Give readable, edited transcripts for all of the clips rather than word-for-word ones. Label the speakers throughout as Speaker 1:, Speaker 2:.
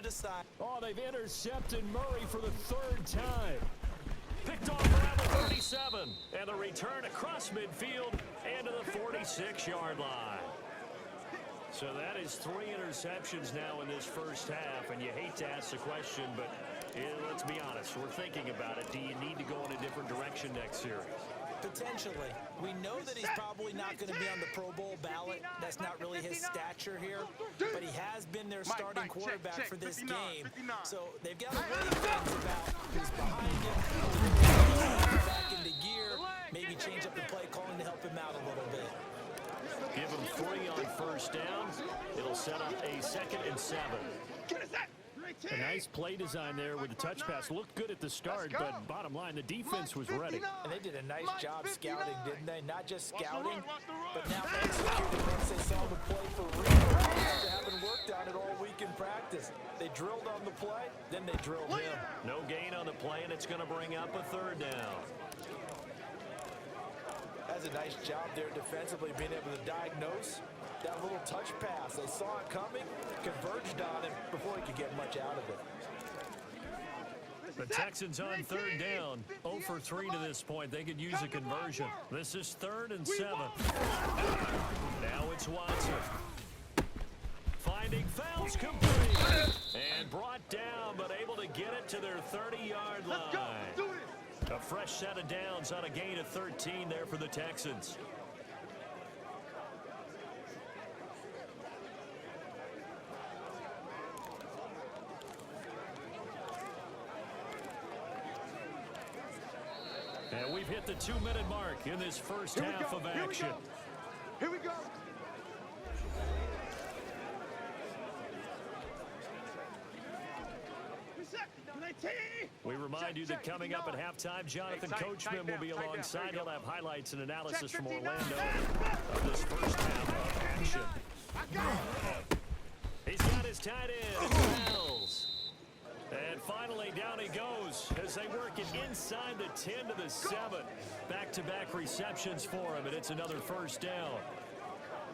Speaker 1: decide.
Speaker 2: Oh, they've intercepted Murray for the third time. Picked off around the 37. And the return across midfield and to the 46-yard line. So that is 3 interceptions now in this first half. And you hate to ask the question, but let's be honest. We're thinking about it. Do you need to go in a different direction next series?
Speaker 1: Potentially. We know that he's probably not going to be on the Pro Bowl ballot. That's not really his stature here. But he has been their starting quarterback for this game. So they've got to weigh things about who's behind him, back into gear, maybe change up the play calling to help him out a little bit.
Speaker 2: Give him 3 on first down. It'll set up a 2nd and 7. A nice play design there with the touch pass. Looked good at the start, but bottom line, the defense was ready.
Speaker 1: And they did a nice job scouting, didn't they? Not just scouting, but now executing once they saw the play for real. After having worked on it all week in practice. They drilled on the play, then they drilled him.
Speaker 2: No gain on the play, and it's going to bring up a 3rd down.
Speaker 1: That's a nice job there defensively, being able to diagnose that little touch pass. They saw it coming, converged on him before he could get much out of it.
Speaker 2: The Texans on 3rd down. 0 for 3 to this point. They could use a conversion. This is 3rd and 7. Now it's Watson. Finding fouls complete. And brought down, but able to get it to their 30-yard line. A fresh set of downs on a gain of 13 there for the Texans. And we've hit the 2-minute mark in this first half of action.
Speaker 3: Here we go.
Speaker 2: We remind you that coming up at halftime, Jonathan Coachman will be alongside. He'll have highlights and analysis from Orlando of this first half of action. He's got his tight end, Wells. And finally, down he goes as they work it inside the 10 to the 7. Back-to-back receptions for him, and it's another first down.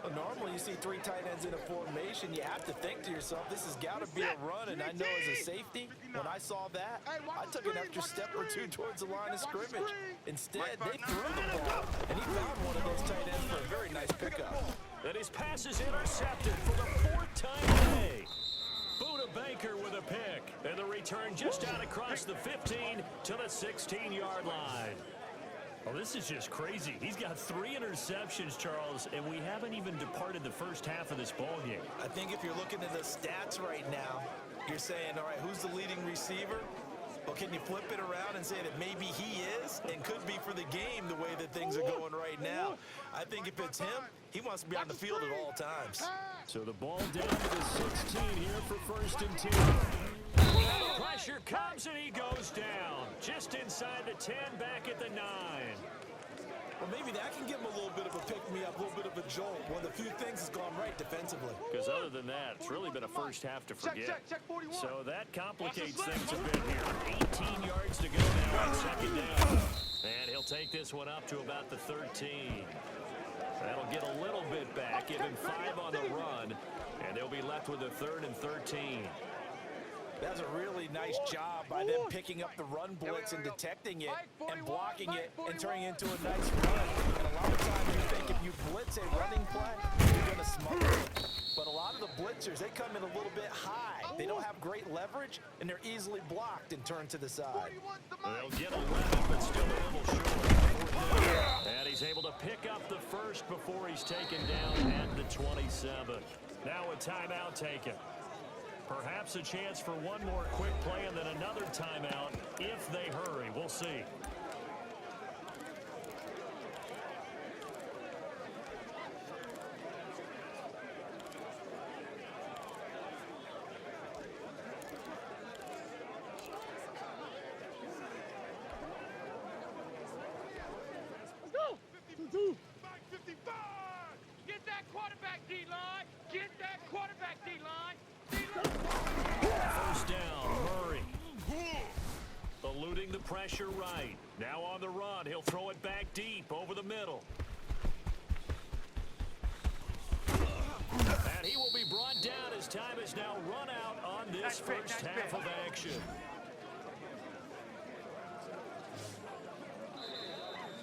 Speaker 1: Well, normally you see 3 tight ends in a formation. You have to think to yourself, this has got to be a run. And I know as a safety, when I saw that, I took an extra step or 2 towards the line of scrimmage. Instead, they threw the ball, and he found one of those tight ends for a very nice pickup.
Speaker 2: And his pass is intercepted for the 4th time today. Buda Baker with a pick. And the return just out across the 15 to the 16-yard line. Well, this is just crazy. He's got 3 interceptions, Charles, and we haven't even departed the first half of this ball game.
Speaker 1: I think if you're looking at the stats right now, you're saying, all right, who's the leading receiver? Well, can you flip it around and say that maybe he is and could be for the game the way that things are going right now? I think if it's him, he wants to be on the field at all times.
Speaker 2: So the ball down to the 16 here for 1st and 2. Pressure comes and he goes down. Just inside the 10, back at the 9.
Speaker 1: Well, maybe that can give him a little bit of a pick-me-up, a little bit of a jolt. One of the few things has gone right defensively.
Speaker 2: Because other than that, it's really been a first half to forget. So that complicates things a bit here. 18 yards to go now on 2nd down. And he'll take this one up to about the 13. That'll get a little bit back, give him 5 on the run. And they'll be left with a 3rd and 13.
Speaker 1: That's a really nice job by them picking up the run blitz and detecting it and blocking it and turning it into a nice run. And a lot of times you think if you blitz a running play, you're going to smother it. But a lot of the blitzers, they come in a little bit high. They don't have great leverage, and they're easily blocked and turned to the side.
Speaker 2: They'll get 11, but still a little short. And he's able to pick up the first before he's taken down at the 27. Now a timeout taken. Perhaps a chance for one more quick play and then another timeout if they hurry. We'll see.
Speaker 3: Let's go! 52. 55. Get that quarterback D-line. Get that quarterback D-line.
Speaker 2: First down, Murray. Eluding the pressure right. Now on the run. He'll throw it back deep over the middle. And he will be brought down as time is now run out on this first half of action.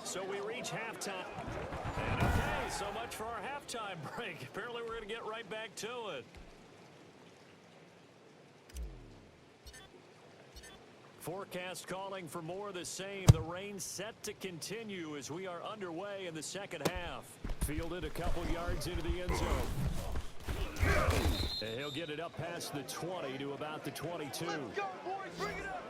Speaker 2: So we reach halftime. And okay, so much for our halftime break. Apparently we're going to get right back to it. Forecast calling for more of the same. The rain set to continue as we are underway in the second half. Fielded a couple yards into the end zone. And he'll get it up past the 20 to about the 22.
Speaker 3: Let's go, boys. Bring it up.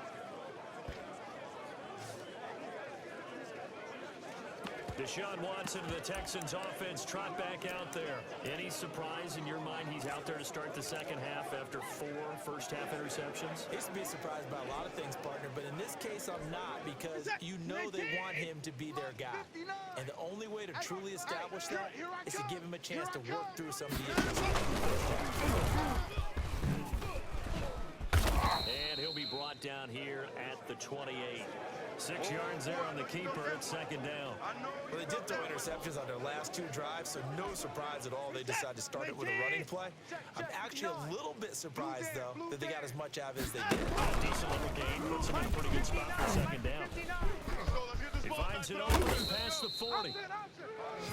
Speaker 2: Deshaun Watson and the Texans offense trot back out there. Any surprise in your mind he's out there to start the second half after 4 first-half interceptions?
Speaker 1: He's to be surprised by a lot of things, partner, but in this case I'm not, because you know they want him to be their guy. And the only way to truly establish that is to give him a chance to work through some of the issues.
Speaker 2: And he'll be brought down here at the 28. 6 yards there on the keeper at second down.
Speaker 1: Well, they did throw interceptions on their last 2 drives, so no surprise at all they decided to start it with a running play. I'm actually a little bit surprised, though, that they got as much out of it as they did.
Speaker 2: Decent little gain, puts them in a pretty good spot for second down. He finds it over and past the 40.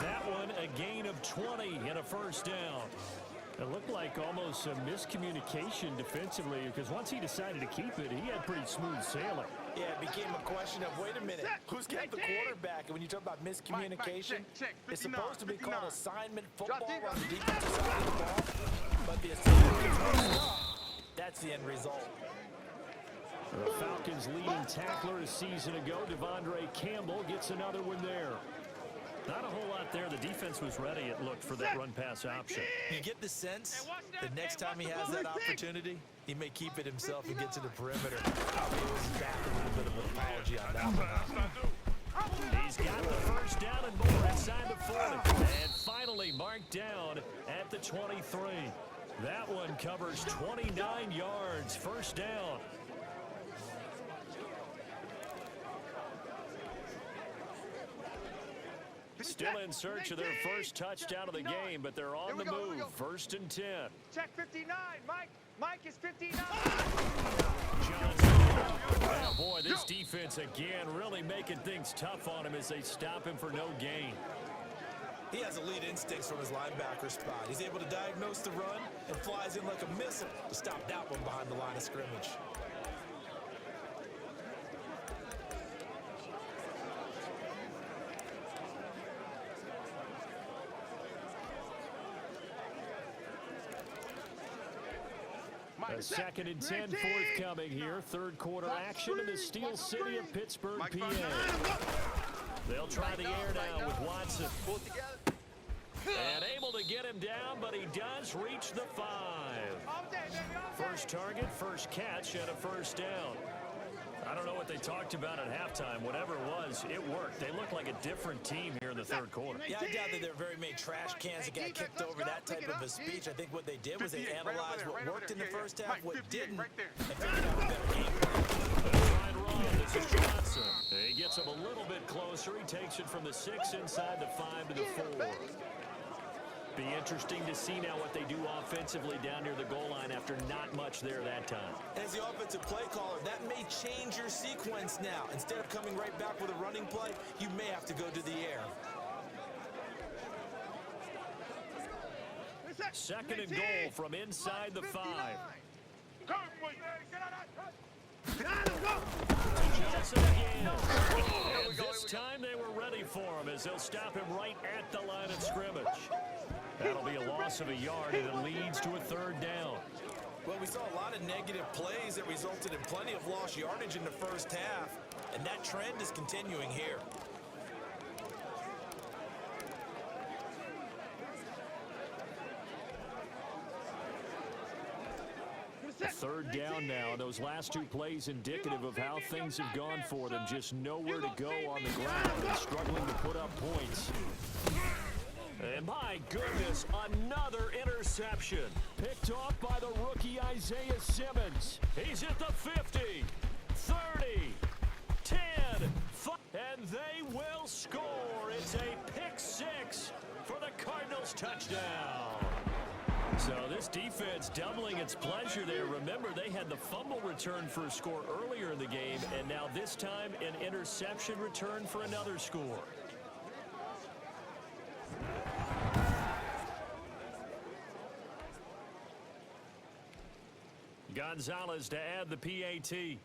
Speaker 2: That one a gain of 20 and a first down. It looked like almost a miscommunication defensively, because once he decided to keep it, he had pretty smooth sailing.
Speaker 1: Yeah, it became a question of, wait a minute, who's got the quarterback? And when you talk about miscommunication, it's supposed to be called assignment football on the defensive side of the ball, but the assignment gets messed up. That's the end result.
Speaker 2: The Falcons' leading tackler a season ago, Devondre Campbell, gets another one there. Not a whole lot there. The defense was ready, it looked, for that run-pass option.
Speaker 1: You get the sense that next time he has that opportunity, he may keep it himself and get to the perimeter. I'll be back a little bit of an apology on that one.
Speaker 2: He's got the first down and more inside the 40. And finally marked down at the 23. That one covers 29 yards. First down. Still in search of their first touchdown of the game, but they're on the move. First and 10.
Speaker 3: Check 59, Mike. Mike is 59.
Speaker 2: Oh, boy, this defense again really making things tough on him as they stop him for no gain.
Speaker 1: He has elite instincts from his linebacker spot. He's able to diagnose the run and flies in like a missile to stop that one behind the line of scrimmage.
Speaker 2: A second and 10 forthcoming here. Third quarter action in the Steel City of Pittsburgh, PA. They'll try the air now with Watson. And able to get him down, but he does reach the 5. First target, first catch, and a first down. I don't know what they talked about at halftime. Whatever it was, it worked. They look like a different team here in the third quarter.
Speaker 1: Yeah, I doubt that there are very many trash cans that got kicked over, that type of a speech. I think what they did was they analyzed what worked in the first half, what didn't, and figured out a better game plan.
Speaker 2: This is Johnson. He gets him a little bit closer. He takes it from the 6 inside the 5 to the 4. Be interesting to see now what they do offensively down near the goal line after not much there that time.
Speaker 1: As the offensive play caller, that may change your sequence now. Instead of coming right back with a running play, you may have to go to the air.
Speaker 2: Second and goal from inside the 5. Johnson again. And this time they were ready for him as they'll stop him right at the line of scrimmage. That'll be a loss of a yard, and it leads to a third down.
Speaker 1: Well, we saw a lot of negative plays that resulted in plenty of lost yardage in the first half, and that trend is continuing here.
Speaker 2: Third down now. Those last 2 plays indicative of how things have gone for them. Just nowhere to go on the ground and struggling to put up points. And my goodness, another interception. Picked off by the rookie Isaiah Simmons. He's at the 50, 30, 10, 5, and they will score. It's a pick 6 for the Cardinals touchdown. So this defense doubling its pleasure there. Remember, they had the fumble return for a score earlier in the game, and now this time an interception return for another score. Gonzalez to add the PAT.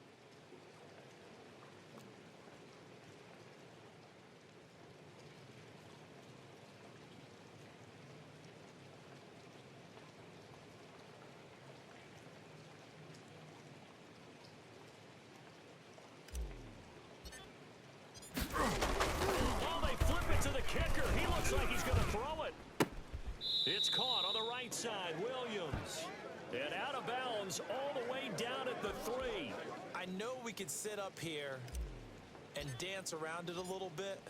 Speaker 2: Kicker, he looks like he's going to throw it. It's caught on the right side, Williams. And out of bounds all the way down at the 3.
Speaker 1: I know we could sit up here and dance around it a little bit,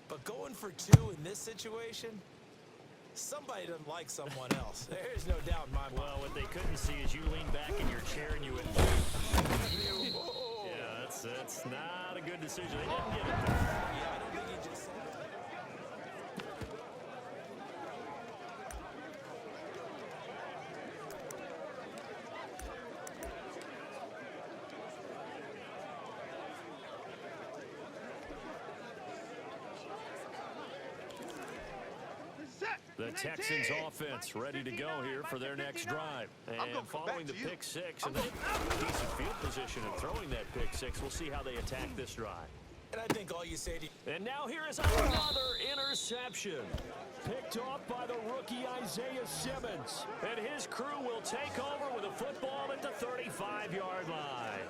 Speaker 1: but going for 2 in this situation, somebody doesn't like someone else. There's no doubt in my mind.
Speaker 2: Well, what they couldn't see is you lean back in your chair and you would... Yeah, that's not a good decision. They didn't get it there.
Speaker 1: Yeah, I don't think he just...
Speaker 2: The Texans offense ready to go here for their next drive. And following the pick 6, and they have decent field position of throwing that pick 6. We'll see how they attack this drive.
Speaker 1: And I think all you say to...
Speaker 2: And now here is another interception. Picked off by the rookie Isaiah Simmons. And his crew will take over with a football at the 35-yard line.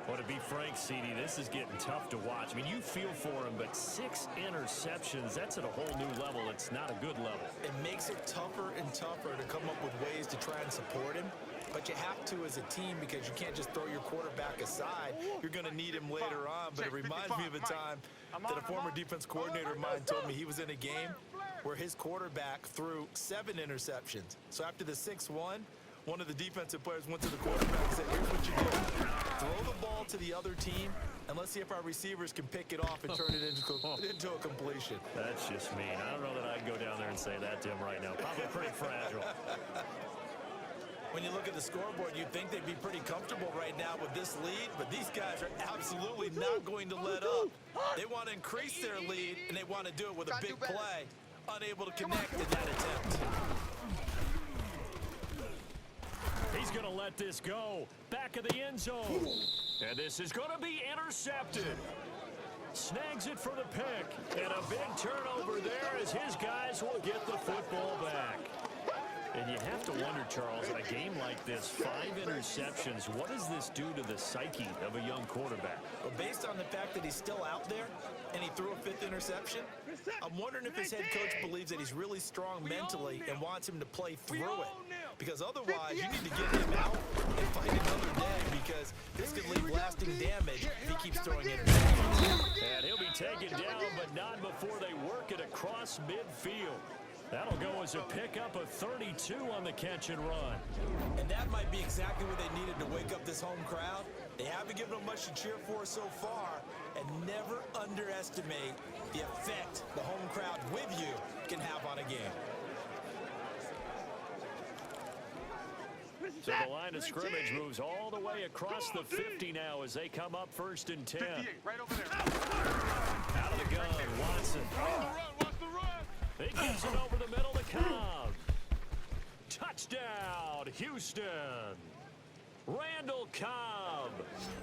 Speaker 2: Well, to be frank, CD, this is getting tough to watch. I mean, you feel for him, but 6 interceptions, that's at a whole new level. It's not a good level.
Speaker 1: It makes it tougher and tougher to come up with ways to try and support him. But you have to as a team because you can't just throw your quarterback aside. You're going to need him later on. But it reminds me of a time that a former defense coordinator of mine told me he was in a game where his quarterback threw 7 interceptions. So after the 6-1, one of the defensive players went to the quarterback and said, here's what you do. Throw the ball to the other team, and let's see if our receivers can pick it off and turn it into a completion.
Speaker 2: That's just mean. I don't know that I'd go down there and say that to him right now. Probably pretty fragile.
Speaker 1: When you look at the scoreboard, you'd think they'd be pretty comfortable right now with this lead, but these guys are absolutely not going to let up. They want to increase their lead, and they want to do it with a big play. Unable to connect in that attempt.
Speaker 2: He's going to let this go. Back of the end zone. And this is going to be intercepted. Snags it for the pick. And a big turnover there as his guys will get the football back. And you have to wonder, Charles, in a game like this, 5 interceptions, what does this do to the psyche of a young quarterback?
Speaker 1: Well, based on the fact that he's still out there and he threw a 5th interception, I'm wondering if his head coach believes that he's really strong mentally and wants him to play through it. Because otherwise, you need to get him out and fight another day because this could leave lasting damage if he keeps throwing interceptions.
Speaker 2: And he'll be taken down, but not before they work it across midfield. That'll go as a pickup of 32 on the catch and run.
Speaker 1: And that might be exactly what they needed to wake up this home crowd. They haven't given them much to cheer for so far, and never underestimate the effect the home crowd with you can have on a game.
Speaker 2: So the line of scrimmage moves all the way across the 50 now as they come up 1st and 10.
Speaker 3: Right over there.
Speaker 2: Out of the gun, Watson. He gives it over the middle to Cobb. Touchdown, Houston. Randall Cobb,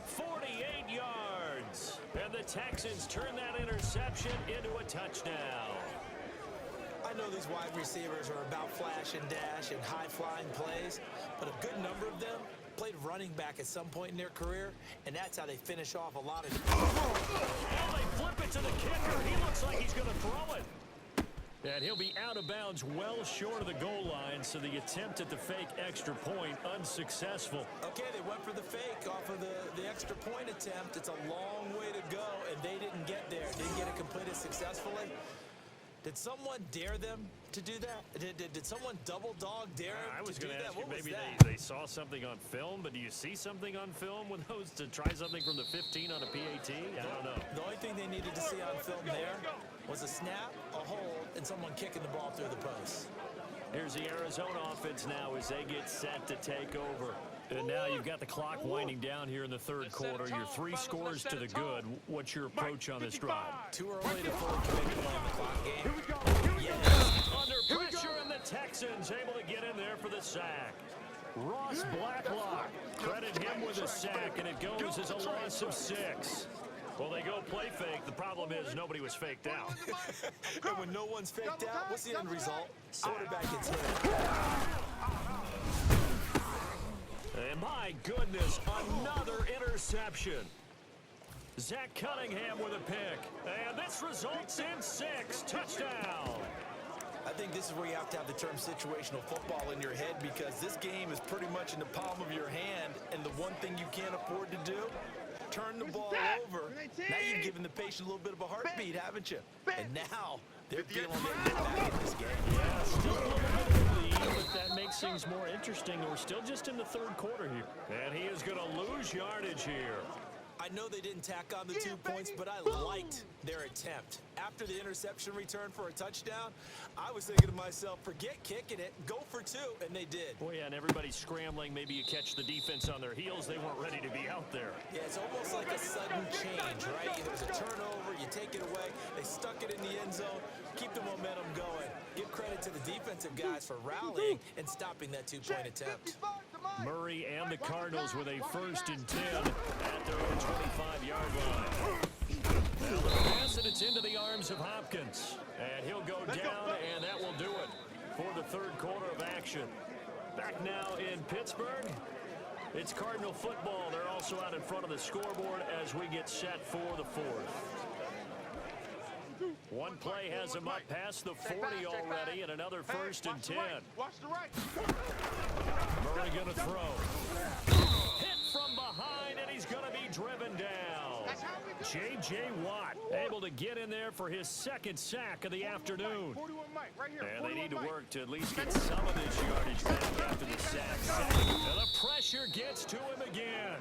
Speaker 2: 48 yards. And the Texans turn that interception into a touchdown.
Speaker 1: I know these wide receivers are about flash and dash and high-flying plays, but a good number of them played running back at some point in their career, and that's how they finish off a lot of...
Speaker 2: Oh, they flip it to the kicker. He looks like he's going to throw it. And he'll be out of bounds well short of the goal line, so the attempt at the fake extra point unsuccessful.
Speaker 1: Okay, they went for the fake off of the extra point attempt. It's a long way to go, and they didn't get there. Didn't get it completed successfully. Did someone dare them to do that? Did someone double dog dare
Speaker 2: I was going to ask you, maybe they saw something on film, but do you see something on film with those to try something from the 15 on a PAT? I don't know.
Speaker 1: The only thing they needed to see on film there was a snap, a hold, and someone kicking the ball through the post.
Speaker 2: Here's the Arizona offense now as they get set to take over. And now you've got the clock winding down here in the third quarter. Your 3 scores to the good. What's your approach on this drive?
Speaker 1: Too early to fully commit to playing the clock game.
Speaker 3: Here we go. Here we go.
Speaker 2: Under pressure, and the Texans able to get in there for the sack. Ross Blacklock, credit him with a sack, and it goes as a loss of 6. Well, they go play fake. The problem is nobody was faked out.
Speaker 1: And when no one's faked out, what's the end result? Quarterback gets hit.
Speaker 2: And my goodness, another interception. Zach Cunningham with a pick. And this results in 6. Touchdown.
Speaker 1: I think this is where you have to have the term situational football in your head, because this game is pretty much in the palm of your hand, and the one thing you can't afford to do, turn the ball over. Now you've given the patient a little bit of a heartbeat, haven't you? And now they're feeling their get back in this game.
Speaker 2: Yeah, still a little bit of a lead, but that makes things more interesting. We're still just in the third quarter here. And he is going to lose yardage here.
Speaker 1: I know they didn't tack on the 2 points, but I liked their attempt. After the interception return for a touchdown, I was thinking to myself, forget kicking it, go for 2, and they did.
Speaker 2: Well, yeah, and everybody's scrambling. Maybe you catch the defense on their heels. They weren't ready to be out there.
Speaker 1: Yeah, it's almost like a sudden change, right? There's a turnover, you take it away, they stuck it in the end zone, keep the momentum going. Give credit to the defensive guys for rallying and stopping that 2-point attempt.
Speaker 2: Murray and the Cardinals with a 1st and 10 at their own 25-yard line. Well, the pass, and it's into the arms of Hopkins. And he'll go down, and that will do it for the third quarter of action. Back now in Pittsburgh. It's Cardinal football. They're also out in front of the scoreboard as we get set for the 4th. One play has him up past the 40 already, and another 1st and 10.
Speaker 3: Watch the right.
Speaker 2: Murray going to throw. Hit from behind, and he's going to be driven down. J.J. Watt able to get in there for his 2nd sack of the afternoon. And they need to work to at least get some of this yardage back after the sack. And the pressure gets to him again.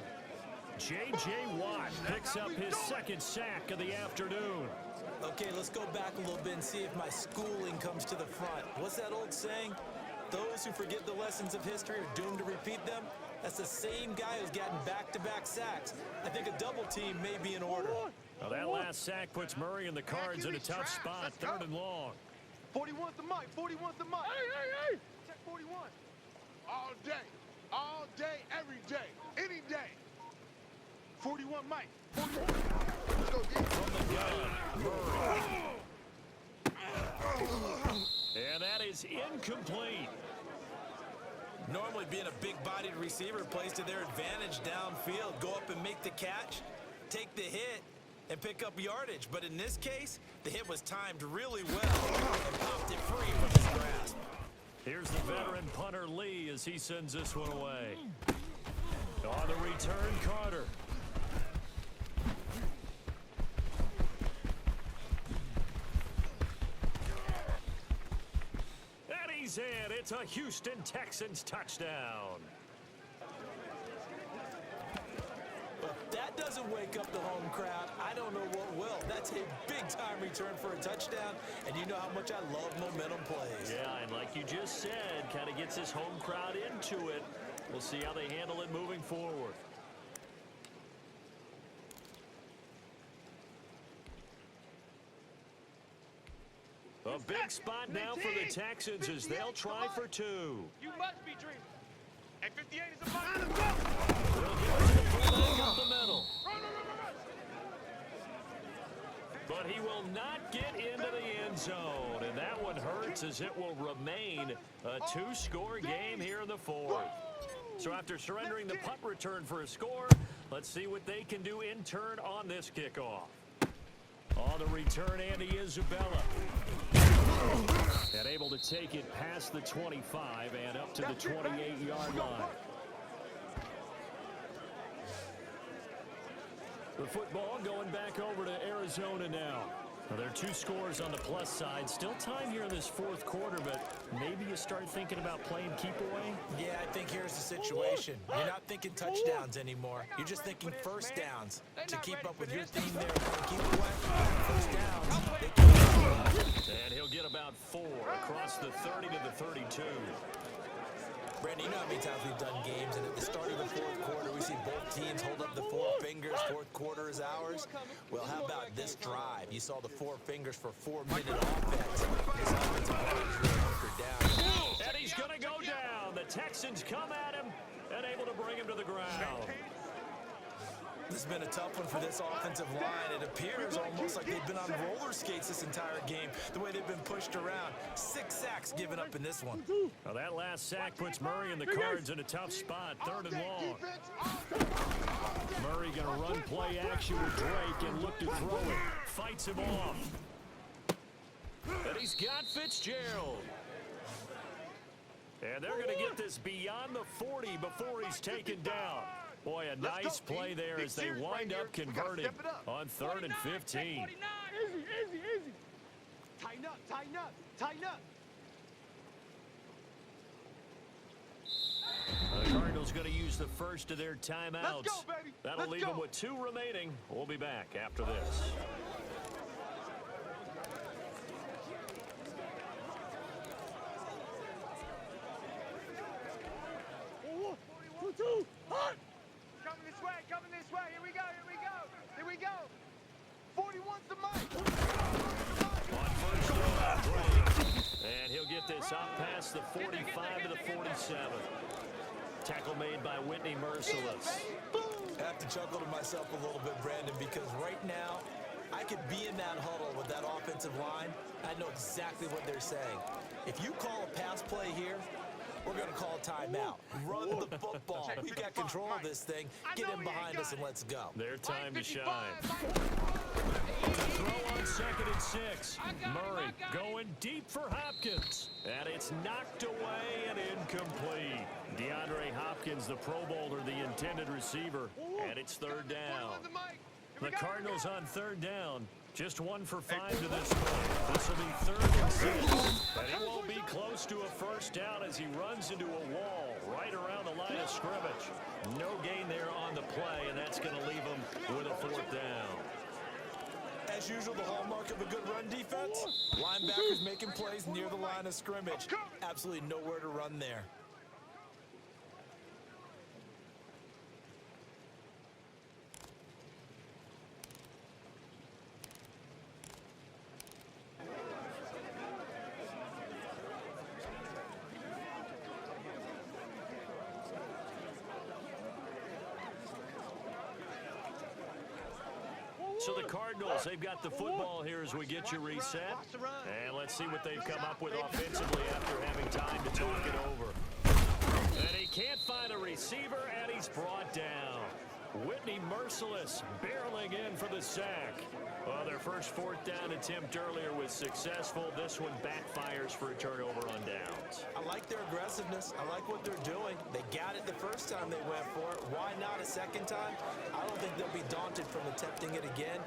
Speaker 2: J.J. Watt picks up his 2nd sack of the afternoon.
Speaker 1: Okay, let's go back a little bit and see if my schooling comes to the front. What's that old saying? Those who forget the lessons of history are doomed to repeat them. That's the same guy who's gotten back-to-back sacks. I think a double team may be in order.
Speaker 2: Well, that last sack puts Murray and the Cards in a tough spot, 3rd and long.
Speaker 3: 41's the mic. 41's the mic. Hey. Check 41. All day, every day, any day. 41 Mike. 41. Let's go, D.
Speaker 2: From the gun, Murray. And that is incomplete.
Speaker 1: Normally being a big-bodied receiver plays to their advantage downfield. Go up and make the catch, take the hit, and pick up yardage. But in this case, the hit was timed really well and popped it free from his grasp.
Speaker 2: Here's the veteran punter Lee as he sends this one away. On the return, Carter. And he's in. It's a Houston Texans touchdown.
Speaker 1: Well, if that doesn't wake up the home crowd, I don't know what will. That's a big-time return for a touchdown, and you know how much I love momentum plays.
Speaker 2: Yeah, and like you just said, kind of gets this home crowd into it. We'll see how they handle it moving forward. A big spot now for the Texans as they'll try for 2.
Speaker 3: You must be dreaming. And 58 is a mile.
Speaker 2: They'll get to the fullback up the middle.
Speaker 3: Run.
Speaker 2: But he will not get into the end zone, and that one hurts as it will remain a 2-score game here in the 4th. So after surrendering the punt return for a score, let's see what they can do in turn on this kickoff. On the return, Andy Isabella. And able to take it past the 25 and up to the 28-yard line. The football going back over to Arizona now. Well, there are two scores on the plus side. Still time here in this fourth quarter, but maybe you start thinking about playing keep away?
Speaker 1: Yeah, I think here's the situation. You're not thinking touchdowns anymore. You're just thinking first downs. To keep up with your team there, keep away. First downs.
Speaker 2: And he'll get about 4 across the 30 to the 32.
Speaker 1: Brandon, you know how many times we've done games, and at the start of the fourth quarter, we see both teams hold up the 4 fingers. Fourth quarter is ours. Well, how about this drive? You saw the 4 fingers for 4-minute offense. This offensive line is really hunkered down.
Speaker 2: And he's going to go down. The Texans come at him and able to bring him to the ground.
Speaker 1: This has been a tough one for this offensive line. It appears almost like they've been on roller skates this entire game, the way they've been pushed around. 6 sacks given up in this one.
Speaker 2: Well, that last sack puts Murray and the Cards in a tough spot, 3rd and long. Murray going to run play action with Drake and look to throw it. Fights him off. And he's got Fitzgerald. And they're going to get this beyond the 40 before he's taken down. Boy, a nice play there as they wind up converting on 3rd and 15.
Speaker 3: Easy, easy, easy. Tighten up, tighten up, tighten up.
Speaker 2: The Cardinals going to use the first of their timeouts.
Speaker 3: Let's go, baby.
Speaker 2: That'll leave them with 2 remaining. We'll be back after this.
Speaker 3: Coming this way. Here we go, here we go. Here we go. 41's the mic.
Speaker 2: On first down, Drake. And he'll get this up past the 45 to the 47. Tackle made by Whitney Merciless.
Speaker 1: I have to chuckle to myself a little bit, Brandon, because right now, I could be in that huddle with that offensive line. I know exactly what they're saying. If you call a pass play here, we're going to call a timeout. Run the football. We've got control of this thing. Get him behind us and let's go.
Speaker 2: Their time to shine. To throw on 2nd and 6. Murray going deep for Hopkins. And it's knocked away and incomplete. DeAndre Hopkins, the Pro Bowler, the intended receiver. And it's 3rd down. The Cardinals on 3rd down. Just 1 for 5 to this point. This will be 3rd and 6. But he won't be close to a first down as he runs into a wall right around the line of scrimmage. No gain there on the play, and that's going to leave him with a 4th down.
Speaker 1: As usual, the hallmark of a good run defense, linebackers making plays near the line of scrimmage. Absolutely nowhere to run there.
Speaker 2: So the Cardinals, they've got the football here as we get you reset. And let's see what they've come up with offensively after having time to talk it over. And he can't find a receiver, and he's brought down. Whitney Merciless barreling in for the sack. Well, their first 4th down attempt earlier was successful. This one backfires for a turnover on downs.
Speaker 1: I like their aggressiveness. I like what they're doing. They got it the first time they went for it. Why not a second time? I don't think they'll be daunted from attempting it again.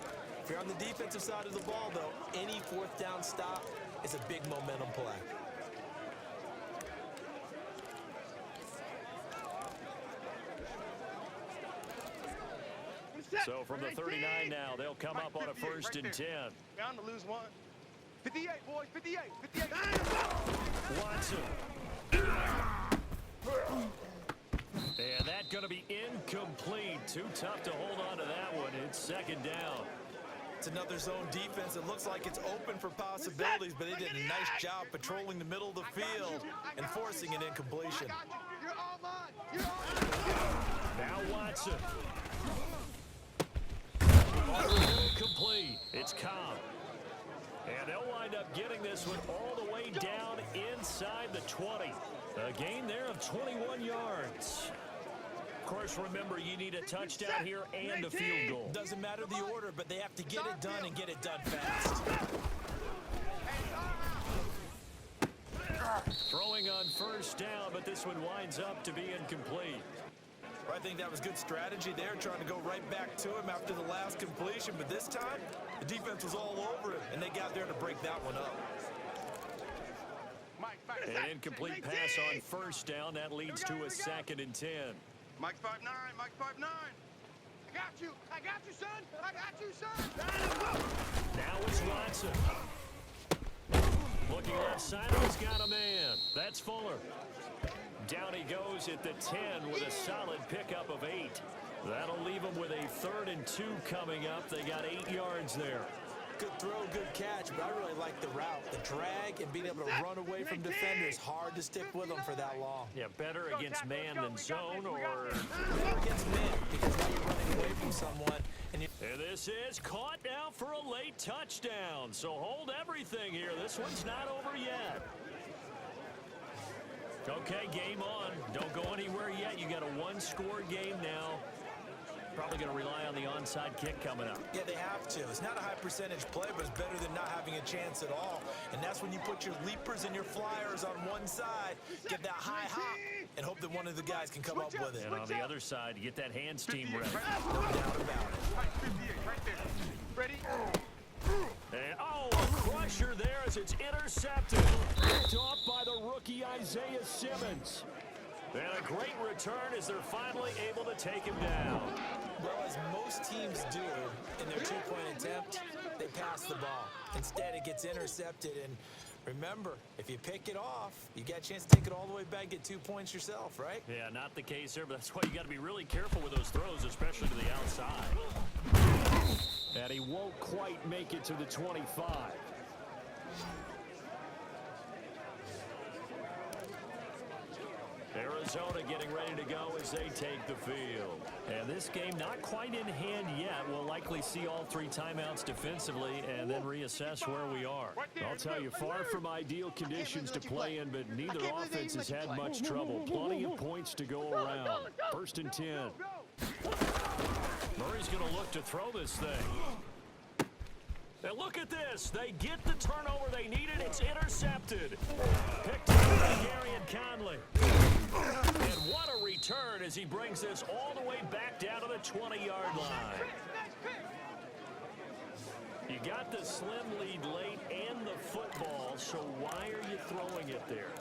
Speaker 1: If you're on the defensive side of the ball, though, any 4th down stop is a big momentum play.
Speaker 2: So from the 39 now, they'll come up on a 1st and 10.
Speaker 3: Bound to lose 1. 58, boys, 58, 58.
Speaker 2: Watson. And that's going to be incomplete. Too tough to hold on to that one. It's 2nd down.
Speaker 1: It's another zone defense. It looks like it's open for possibilities, but they did a nice job patrolling the middle of the field and forcing an incompletion.
Speaker 3: You're all mine. You're all mine.
Speaker 2: Now Watson. Complete. It's Cobb. And they'll wind up getting this one all the way down inside the 20. A gain there of 21 yards. Of course, remember, you need a touchdown here and a field goal.
Speaker 1: Doesn't matter the order, but they have to get it done and get it done fast.
Speaker 2: Throwing on 1st down, but this one winds up to be incomplete.
Speaker 1: I think that was good strategy there, trying to go right back to him after the last completion. But this time, the defense was all over him, and they got there to break that one up.
Speaker 2: An incomplete pass on first down. That leads to a 2nd and 10.
Speaker 3: Mike 5'9", Mike 5'9". I got you, son. I got you, son.
Speaker 2: Now it's Watson. Looking left side, he's got a man. That's Fuller. Down he goes at the 10 with a solid pickup of 8. That'll leave him with a 3rd and 2 coming up. They got 8 yards there.
Speaker 1: Good throw, good catch, but I really like the route. The drag and being able to run away from defenders. Hard to stick with them for that long.
Speaker 2: Yeah, better against man than zone, or
Speaker 1: better against man, because now you're running away from someone. And
Speaker 2: this is caught now for a late touchdown. So hold everything here. This one's not over yet. Okay, game on. Don't go anywhere yet. You got a 1-score game now. Probably going to rely on the onside kick coming up.
Speaker 1: Yeah, they have to. It's not a high percentage play, but it's better than not having a chance at all. And that's when you put your leapers and your flyers on one side, get that high hop, and hope that one of the guys can come up with it.
Speaker 2: And on the other side, get that hands team ready.
Speaker 1: No doubt about it.
Speaker 3: 58, right there. Ready?
Speaker 2: And, a crusher there as it's intercepted. Picked off by the rookie Isaiah Simmons. And a great return as they're finally able to take him down.
Speaker 1: Well, as most teams do in their two-point attempt, they pass the ball. Instead, it gets intercepted. And remember, if you pick it off, you got a chance to take it all the way back, get 2 points yourself, right?
Speaker 2: Yeah, not the case here, but that's why you got to be really careful with those throws, especially to the outside. And he won't quite make it to the 25. Arizona getting ready to go as they take the field. And this game not quite in hand yet. We'll likely see all 3 timeouts defensively and then reassess where we are. I'll tell you, far from ideal conditions to play in, but neither offense has had much trouble. Plenty of points to go around. 1st and 10. Murray's going to look to throw this thing. And look at this. They get the turnover they needed. It's intercepted. Picked up by Gary and Conley. And what a return as he brings this all the way back down to the 20-yard line. You got the slim lead late and the football, so why are you throwing it there?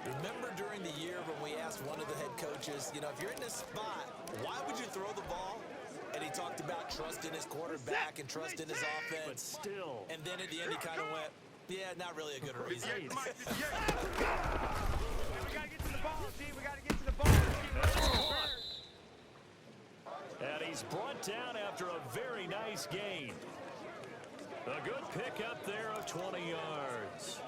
Speaker 1: Remember during the year when we asked one of the head coaches, you know, if you're in this spot, why would you throw the ball? And he talked about trust in his quarterback and trust in his offense.
Speaker 2: But still.
Speaker 1: And then at the end, he kind of went, yeah, not really a good reason.
Speaker 3: We got to get to the ball, Steve. We got to get to the ball.
Speaker 2: And he's brought down after a very nice gain. A good pickup there of 20 yards.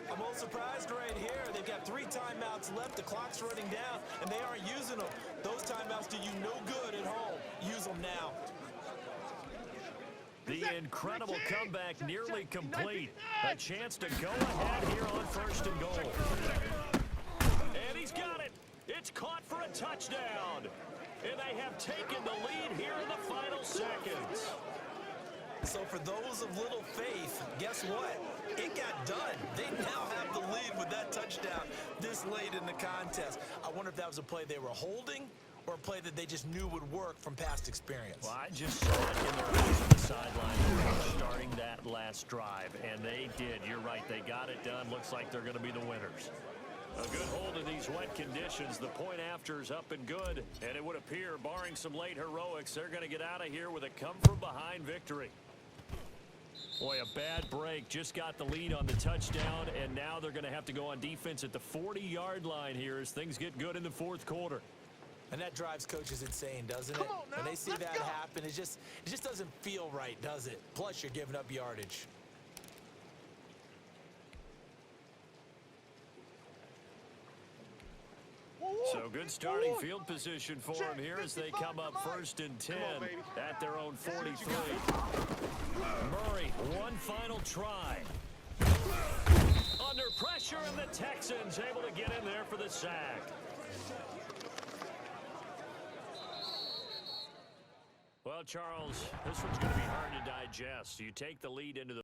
Speaker 1: I'm a little surprised right here. They've got 3 timeouts left. The clock's running down, and they aren't using them. Those timeouts do you no good at home. Use them now.
Speaker 2: The incredible comeback nearly complete. A chance to go ahead here on 1st and goal. And he's got it. It's caught for a touchdown. And they have taken the lead here in the final seconds.
Speaker 1: So for those of little faith, guess what? It got done. They now have the lead with that touchdown this late in the contest. I wonder if that was a play they were holding or a play that they just knew would work from past experience.
Speaker 2: Well, I just saw it in their eyes on the sideline starting that last drive, and they did. You're right. They got it done. Looks like they're going to be the winners. A good hold in these wet conditions. The point after is up and good, and it would appear, barring some late heroics, they're going to get out of here with a come-from-behind victory. Boy, a bad break. Just got the lead on the touchdown, and now they're going to have to go on defense at the 40-yard line here as things get good in the 4th quarter.
Speaker 1: And that drives coaches insane, doesn't it? When they see that happen, it just doesn't feel right, does it? Plus, you're giving up yardage.
Speaker 2: So good starting field position for them here as they come up 1st and 10 at their own 43. Murray, one final try. Under pressure, and the Texans able to get in there for the sack. Well, Charles, this one's going to be hard to digest. You take the lead into the